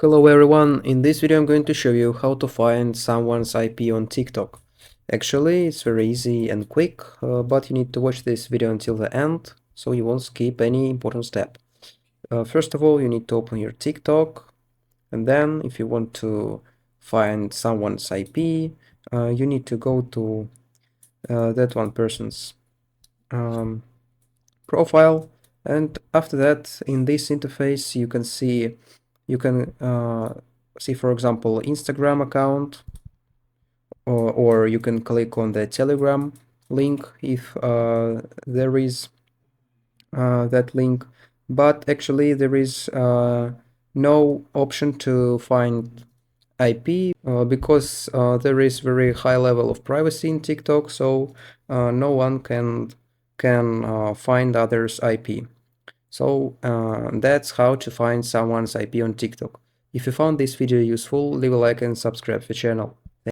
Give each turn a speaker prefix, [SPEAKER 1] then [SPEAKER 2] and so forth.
[SPEAKER 1] Hello everyone, in this video I'm going to show you how to find someone's IP on TikTok. Actually, it's very easy and quick, but you need to watch this video until the end, so you won't skip any important step. First of all, you need to open your TikTok, and then if you want to find someone's IP, you need to go to that one person's um, profile, and after that, in this interface, you can see, for example, Instagram account, or you can click on the Telegram link if there is that link. But actually, there is no option to find IP because there is very high level of privacy in TikTok, so no one can find others' IP. So that's how to find someone's IP on TikTok. If you found this video useful, leave a like and subscribe to the channel.